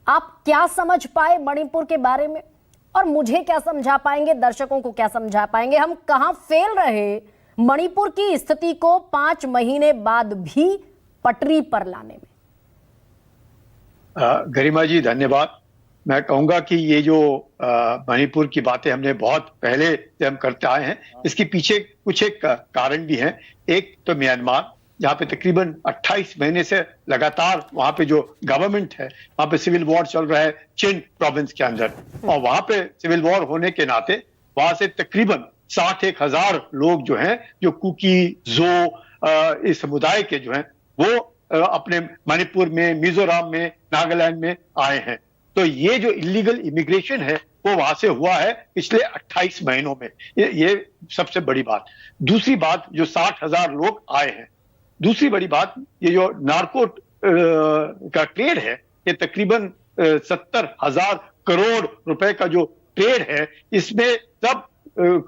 आप क्या समझ पाए मणिपुर के बारे में, और मुझे क्या समझा पाएंगे, दर्शकों को क्या समझा पाएंगे, हम कहां फेल रहे मणिपुर की स्थिति को 5 महीने बाद भी पटरी पर लाने में? गरिमा जी धन्यवाद। मैं कहूंगा कि ये जो मणिपुर की बातें हमने बहुत पहले से हम करते आए हैं, इसके पीछे कुछ एक कारण भी हैं। एक तो म्यांमार, जहाँ पे तकरीबन 28 महीने से लगातार वहां पे जो गवर्नमेंट है, वहां पे सिविल वॉर चल रहा है चिन प्रोविंस के अंदर, और वहां पे सिविल वॉर होने के नाते वहां से तकरीबन 61,000 लोग जो हैं, जो कुकी जो इस समुदाय के जो हैं, वो अपने मणिपुर में, मिजोरम में, नागालैंड में आए हैं। तो ये जो इलीगल इमिग्रेशन है वो वहां से हुआ है पिछले 28 महीनों में। ये सबसे बड़ी बात। दूसरी बात, जो 60,000 लोग आए हैं, दूसरी बड़ी बात, ये जो नार्को का ट्रेड है, ये तकरीबन 70,000 करोड़ रुपए का जो ट्रेड है, इसमें सब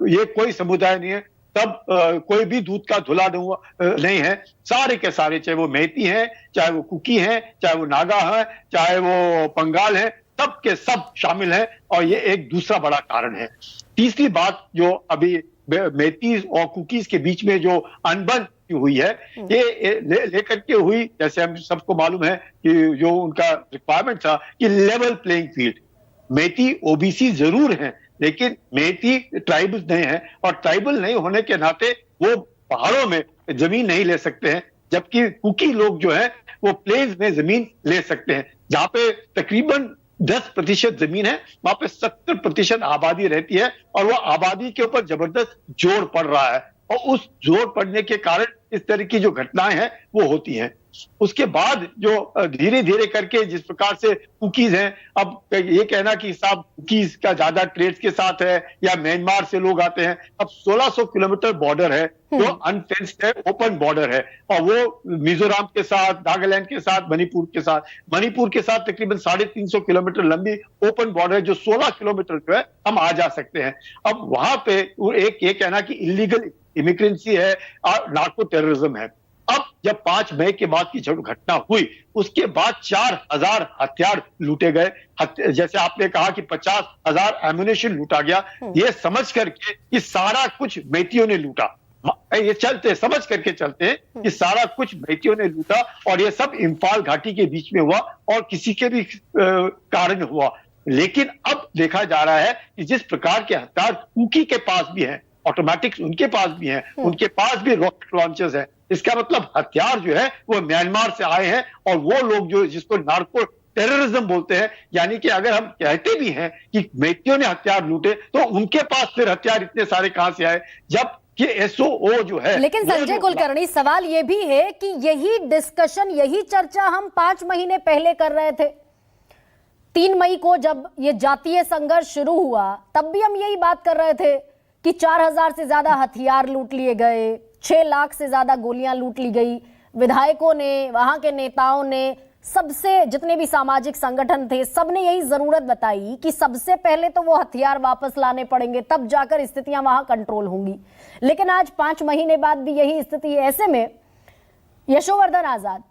ये कोई समुदाय नहीं है, तब कोई भी दूध का धुला नहीं है। सारे के सारे, चाहे वो मैती हैं, चाहे वो कुकी हैं, चाहे वो नागा हैं, चाहे वो पंगाल हैं, सब के सब शामिल हैं, और ये एक दूसरा बड़ा कारण है। तीसरी बात, जो अभी मैतीज और कुकीज के बीच में जो अनबन हुई है, ये लेकर के हुई, जैसे हम सबको मालूम है कि जो उनका रिक्वायरमेंट था कि level playing field. Meitei OBC जरूर हैं, लेकिन मैती ट्राइबल नहीं है, और ट्राइबल नहीं होने के नाते वो पहाड़ों में जमीन नहीं ले सकते हैं, जबकि कुकी लोग जो हैं वो प्लेन्स में जमीन ले सकते हैं। जहां पे तकरीबन 10% जमीन है, वहां पे 70% आबादी रहती है, और वो आबादी के ऊपर जबरदस्त जोर पड़ रहा है, और उस जोर पड़ने के कारण इस तरह की जो घटनाएं हैं वो होती हैं। उसके बाद जो धीरे धीरे करके जिस प्रकार से कुकीज हैं, अब ये कहना कि साहब कुकीज का ज्यादा ट्रेड्स के साथ है या म्यांमार से लोग आते हैं, अब 1600 किलोमीटर बॉर्डर है जो अनफेंस्ड है, ओपन बॉर्डर है, और वो मिजोरम के साथ, नागालैंड के साथ, मणिपुर के साथ तकरीबन 350 किलोमीटर लंबी ओपन बॉर्डर, जो 16 किलोमीटर जो है हम आ जा सकते हैं। अब वहां पे एक ये कहना कि इलीगल इमिग्रेंसी है और नार्को टेररिज्म है। अब जब 5 मई के बाद की जब घटना हुई, उसके बाद 4,000 हथियार लूटे गए। जैसे आपने कहा कि 50,000 एम्युनिशन लूटा गया, ये समझ करके कि सारा कुछ मैतियों ने लूटा। ये समझ करके चलते हैं कि सारा कुछ मैतियों ने लूटा, और ये सब इम्फाल घाटी के बीच में हुआ और किसी के भी कारण हुआ। लेकिन अब देखा जा रहा है कि जिस प्रकार के हथियार कुकी के पास भी हैं, ऑटोमेटिक्स उनके पास भी हैं, उनके पास भी रॉकेट लॉन्चर्स हैं, इसका मतलब हथियार जो है वो म्यांमार से आए हैं, और वो लोग जो जिसको नार्को टेररिज्म बोलते हैं, यानी कि अगर हम कहते भी हैं कि मैतियों ने हथियार लूटे, तो उनके पास फिर हथियार इतने सारे कहां से आए, जब कि एसओओ जो है। लेकिन संजय कुलकर्णी, सवाल यह भी है कि यही डिस्कशन, यही चर्चा हम 5 महीने पहले कर रहे थे। 3 मई को जब ये जातीय संघर्ष शुरू हुआ, तब भी हम यही बात कर रहे थे कि 4,000 से ज्यादा हथियार लूट लिए गए, 6 लाख से ज्यादा गोलियां लूट ली गई। विधायकों ने, वहां के नेताओं ने, सबसे जितने भी सामाजिक संगठन थे, सबने यही जरूरत बताई कि सबसे पहले तो वो हथियार वापस लाने पड़ेंगे, तब जाकर स्थितियां वहां कंट्रोल होंगी। लेकिन आज 5 महीने बाद भी यही स्थिति है। ऐसे में यशोवर्धन आजाद,